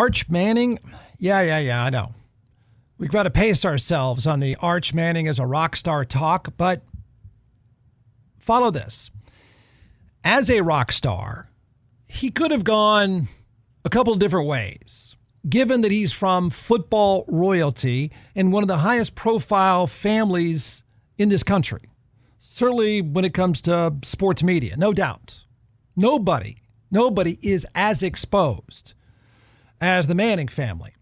Arch Manning? Yeah, I know. We've got to pace ourselves on the Arch Manning as a rock star talk, but follow this. As a rock star, he could have gone a couple of different ways, given that he's from football royalty and one of the highest profile families in this country. Certainly when it comes to sports media, no doubt. Nobody is as exposed as the Manning family.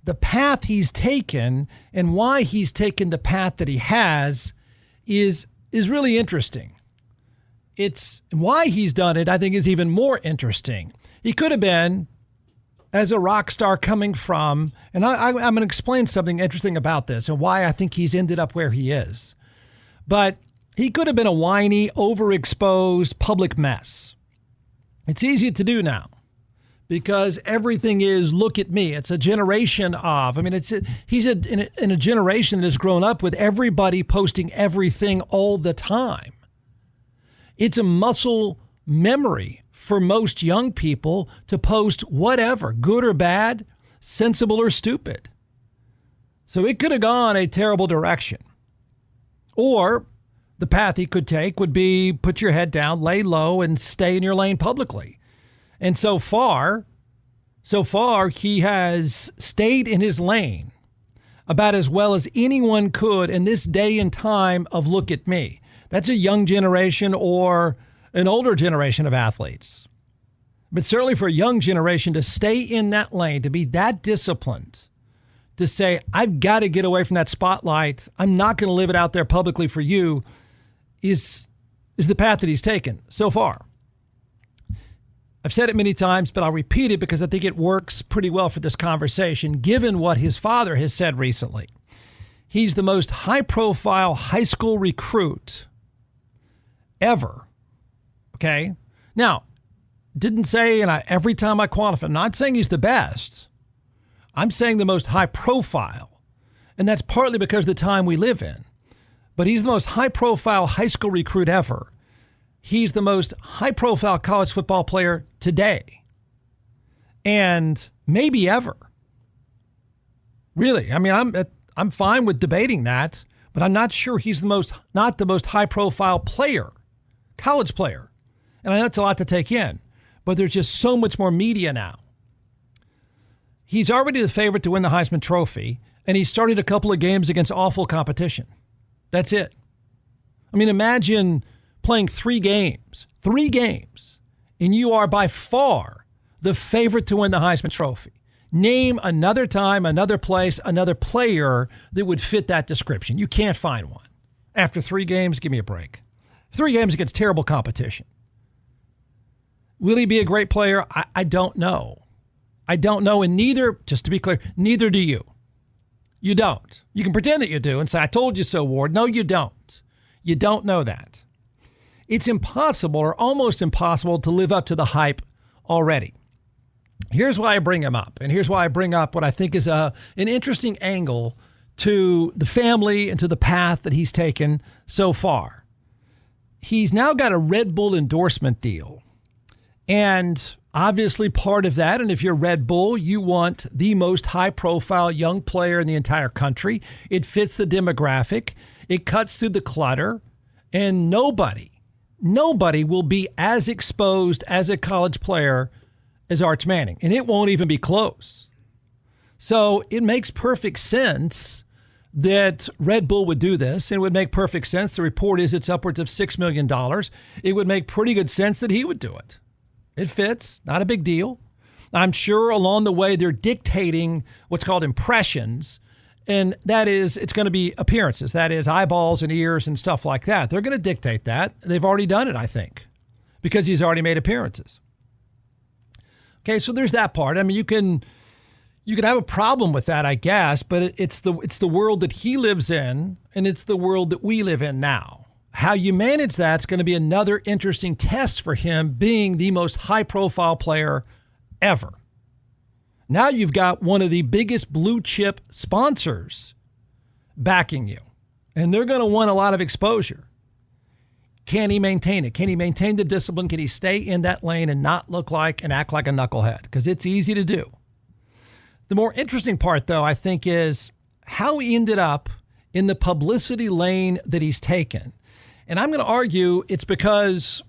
The path he's taken and why he's taken the path that he has is really interesting. It's why he's done it, I think, is even more interesting. He could have been, as a rock star coming from, and I'm going to explain something interesting about this and why I think he's ended up where he is. But he could have been a whiny, overexposed public mess. It's easy to do now because everything is, look at me. It's a generation of, he's in a generation that has grown up with everybody posting everything all the time. It's a muscle memory for most young people to post whatever, good or bad, sensible or stupid. So it could have gone a terrible direction. Or the path he could take would be put your head down, lay low, and stay in your lane publicly. And so far, he has stayed in his lane about as well as anyone could in this day and time of look at me. That's a young generation or an older generation of athletes. But certainly for a young generation to stay in that lane, to be that disciplined, to say, I've got to get away from that spotlight. I'm not going to live it out there publicly for you is the path that he's taken so far. I've said it many times, but I'll repeat it because I think it works pretty well for this conversation, given what his father has said recently. He's the most high-profile high school recruit ever. Okay? Now, didn't say, and every time I qualify, I'm not saying he's the best. I'm saying the most high-profile. And that's partly because of the time we live in. But he's the most high-profile high school recruit ever. He's the most high-profile college football player today. And maybe ever. Really. I'm fine with debating that, but I'm not sure he's not the most high-profile player, college player. And I know it's a lot to take in, but there's just so much more media now. He's already the favorite to win the Heisman Trophy, and he started a couple of games against awful competition. That's it. Imagine playing three games, and you are by far the favorite to win the Heisman Trophy. Name another time, another place, another player that would fit that description. You can't find one. After 3 games, give me a break. 3 games against terrible competition. Will he be a great player? I don't know. I don't know, and neither, just to be clear, neither do you. You don't. You can pretend that you do and say, I told you so, Ward. No, you don't. You don't know that. It's impossible or almost impossible to live up to the hype already. Here's why I bring him up, and here's why I bring up what I think is an interesting angle to the family and to the path that he's taken so far. He's now got a Red Bull endorsement deal, and obviously part of that, and if you're Red Bull, you want the most high-profile young player in the entire country. It fits the demographic. It cuts through the clutter, and nobody will be as exposed as a college player as Arch Manning, and it won't even be close. So it makes perfect sense that Red Bull would do this, and it would make perfect sense. The report is it's upwards of $6 million. It would make pretty good sense that he would do it. It fits, not a big deal. I'm sure along the way they're dictating what's called impressions, and that is, it's going to be appearances. That is eyeballs and ears and stuff like that. They're going to dictate that. They've already done it, I think, because he's already made appearances. Okay, so there's that part. You can have a problem with that, I guess, but it's the world that he lives in, and it's the world that we live in now. How you manage that's going to be another interesting test for him, being the most high-profile player ever. Now you've got one of the biggest blue chip sponsors backing you, and they're going to want a lot of exposure. Can he maintain it? Can he maintain the discipline? Can he stay in that lane and not look like and act like a knucklehead? Because it's easy to do. The more interesting part, though, I think, is how he ended up in the publicity lane that he's taken. And I'm going to argue it's because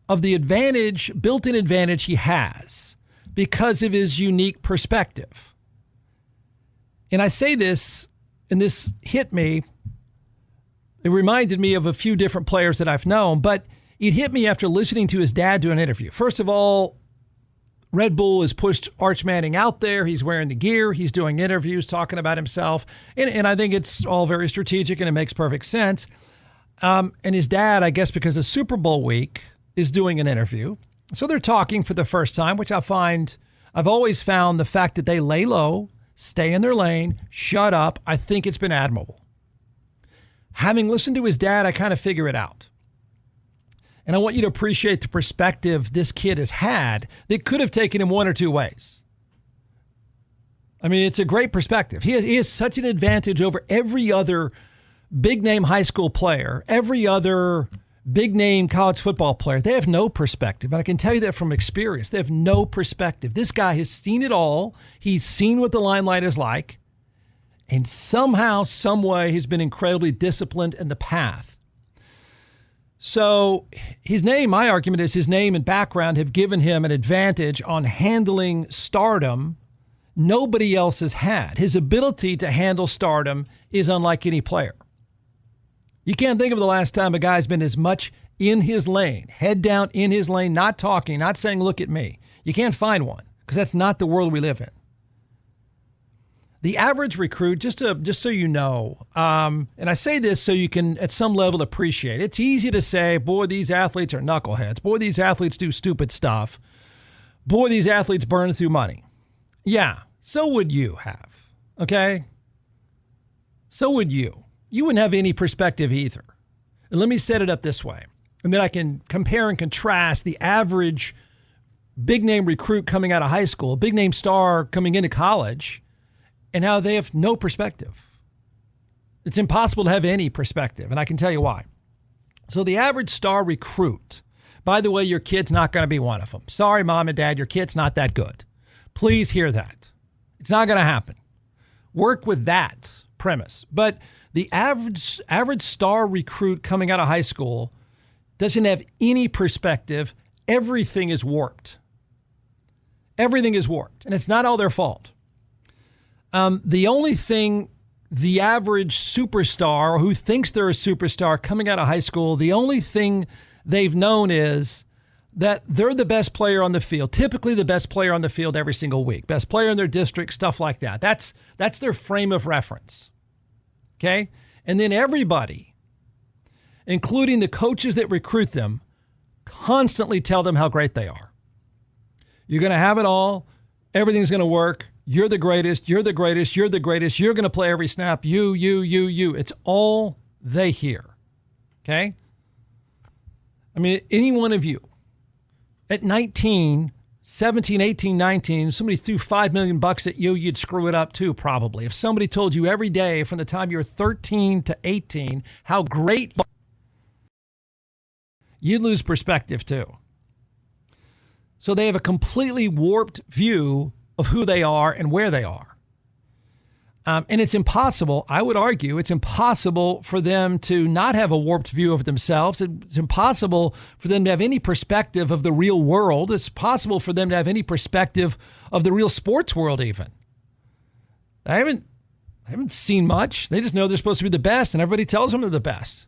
of the advantage, built-in advantage he has because of his unique perspective. And I say this, and this hit me. It reminded me of a few different players that I've known, but it hit me after listening to his dad do an interview. First of all, Red Bull has pushed Arch Manning out there. He's wearing the gear. He's doing interviews, talking about himself. And I think it's all very strategic and it makes perfect sense. And his dad, I guess because of Super Bowl week, is doing an interview. So they're talking for the first time, which I've always found the fact that they lay low, stay in their lane, shut up. I think it's been admirable. Having listened to his dad, I kind of figure it out. And I want you to appreciate the perspective this kid has had that could have taken him one or two ways. I mean, it's a great perspective. He has such an advantage over every other big-name high school player, every other big-name college football player. They have no perspective. And I can tell you that from experience. They have no perspective. This guy has seen it all. He's seen what the limelight is like. And somehow, some way, he's been incredibly disciplined in the path. So his name, my argument is his name and background have given him an advantage on handling stardom nobody else has had. His ability to handle stardom is unlike any player. You can't think of the last time a guy's been as much in his lane, head down in his lane, not talking, not saying, look at me. You can't find one because that's not the world we live in. The average recruit, just so you know, and I say this so you can at some level appreciate. It's easy to say, boy, these athletes are knuckleheads. Boy, these athletes do stupid stuff. Boy, these athletes burn through money. Yeah, so would you have, okay? So would you. You wouldn't have any perspective either. And let me set it up this way. And then I can compare and contrast the average big-name recruit coming out of high school, big-name star coming into college, and how they have no perspective. It's impossible to have any perspective, and I can tell you why. So the average star recruit, by the way, your kid's not going to be one of them. Sorry, mom and dad, your kid's not that good. Please hear that. It's not going to happen. Work with that premise. But the average star recruit coming out of high school doesn't have any perspective. Everything is warped. Everything is warped, and it's not all their fault. The only thing the average superstar or who thinks they're a superstar coming out of high school, the only thing they've known is that they're the best player on the field, typically the best player on the field every single week, best player in their district, stuff like that. That's their frame of reference. Okay? And then everybody, including the coaches that recruit them, constantly tell them how great they are. You're going to have it all. Everything's going to work. You're the greatest. You're the greatest. You're the greatest. You're going to play every snap. You. It's all they hear. Okay? I mean, any one of you at 19, 17, 18, 19, somebody threw $5 million at you, you'd screw it up too, probably. If somebody told you every day from the time you're 13 to 18 how great you are, you'd lose perspective too. So they have a completely warped view of who they are and where they are. And it's impossible, I would argue, it's impossible for them to not have a warped view of themselves. It's impossible for them to have any perspective of the real world. It's possible for them to have any perspective of the real sports world even. I haven't seen much. They just know they're supposed to be the best, and everybody tells them they're the best.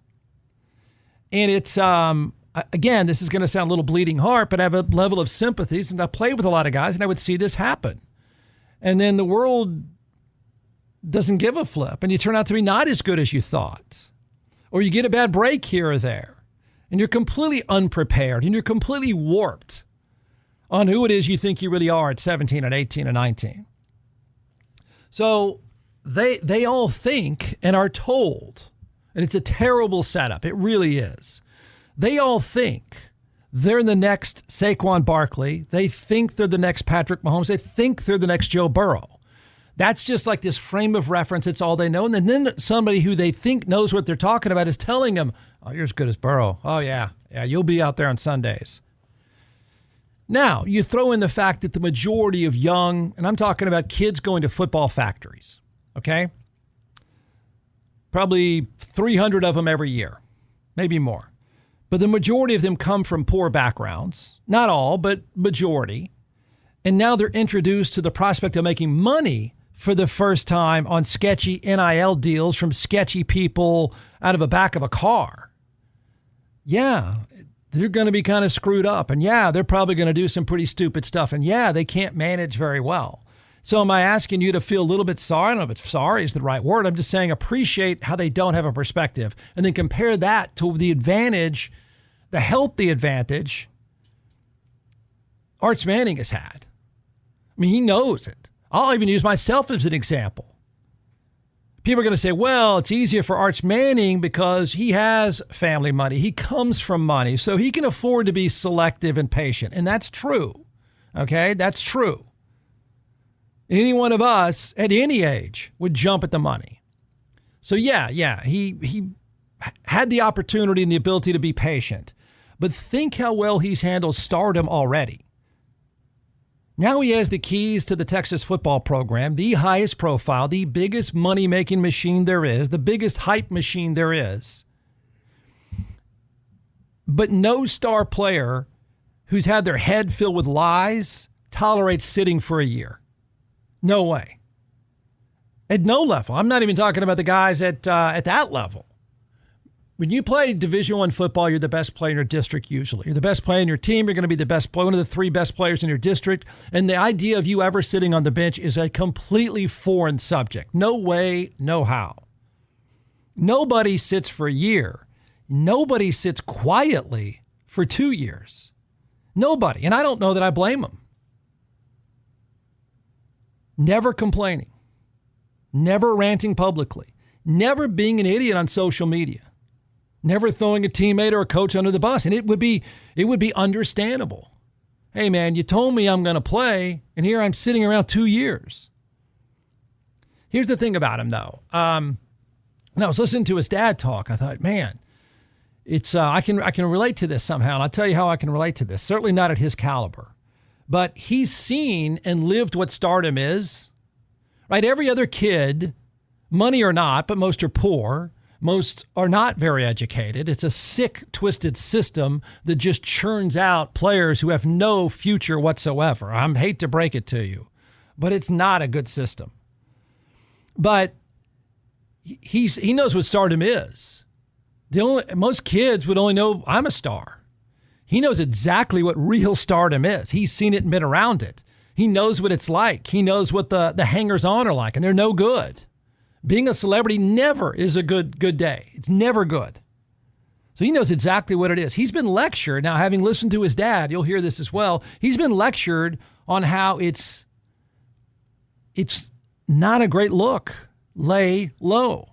And it's, again, this is going to sound a little bleeding heart, but I have a level of sympathy since I played with a lot of guys, and I would see this happen. And then the world doesn't give a flip, and you turn out to be not as good as you thought. Or you get a bad break here or there, and you're completely unprepared, and you're completely warped on who it is you think you really are at 17 and 18 and 19. So they all think and are told, and it's a terrible setup, it really is. They all think they're the next Saquon Barkley. They think they're the next Patrick Mahomes. They think they're the next Joe Burrow. That's just like this frame of reference. It's all they know. And then somebody who they think knows what they're talking about is telling them, oh, you're as good as Burrow. Oh, yeah, you'll be out there on Sundays. Now, you throw in the fact that the majority of young, and I'm talking about kids going to football factories, okay? Probably 300 of them every year, maybe more. But the majority of them come from poor backgrounds. Not all, but majority. And now they're introduced to the prospect of making money for the first time on sketchy NIL deals from sketchy people out of the back of a car. Yeah, they're going to be kind of screwed up. And yeah, they're probably going to do some pretty stupid stuff. And yeah, they can't manage very well. So am I asking you to feel a little bit sorry? I don't know if sorry is the right word. I'm just saying appreciate how they don't have a perspective. And then compare that to the advantage, the healthy advantage Arch Manning has had. I mean, he knows it. I'll even use myself as an example. People are going to say, well, it's easier for Arch Manning because he has family money. He comes from money, so he can afford to be selective and patient. And that's true. Okay, that's true. Any one of us at any age would jump at the money. So yeah, he had the opportunity and the ability to be patient. But think how well he's handled stardom already. Now he has the keys to the Texas football program, the highest profile, the biggest money-making machine there is, the biggest hype machine there is. But no star player who's had their head filled with lies tolerates sitting for a year. No way. At no level. I'm not even talking about the guys at that level. When you play Division I football, you're the best player in your district usually. You're the best player in your team. You're going to be the best player, one of the three best players in your district. And the idea of you ever sitting on the bench is a completely foreign subject. No way, no how. Nobody sits for a year. Nobody sits quietly for 2 years. Nobody. And I don't know that I blame them. Never complaining. Never ranting publicly. Never being an idiot on social media. Never throwing a teammate or a coach under the bus. And it would be understandable. Hey, man, you told me I'm going to play, and here I'm sitting around 2 years. Here's the thing about him, though. And I was listening to his dad talk. I thought, man, it's I can relate to this somehow. And I'll tell you how I can relate to this. Certainly not at his caliber. But he's seen and lived what stardom is. Right? Every other kid, money or not, but most are poor. Most are not very educated. It's a sick, twisted system that just churns out players who have no future whatsoever. I hate to break it to you, but it's not a good system. But he knows what stardom is. Most kids would only know I'm a star. He knows exactly what real stardom is. He's seen it and been around it. He knows what it's like. He knows what the hangers-on are like, and they're no good. Being a celebrity never is a good day. It's never good. So he knows exactly what it is. He's been lectured. Now, having listened to his dad, you'll hear this as well. He's been lectured on how it's not a great look. Lay low.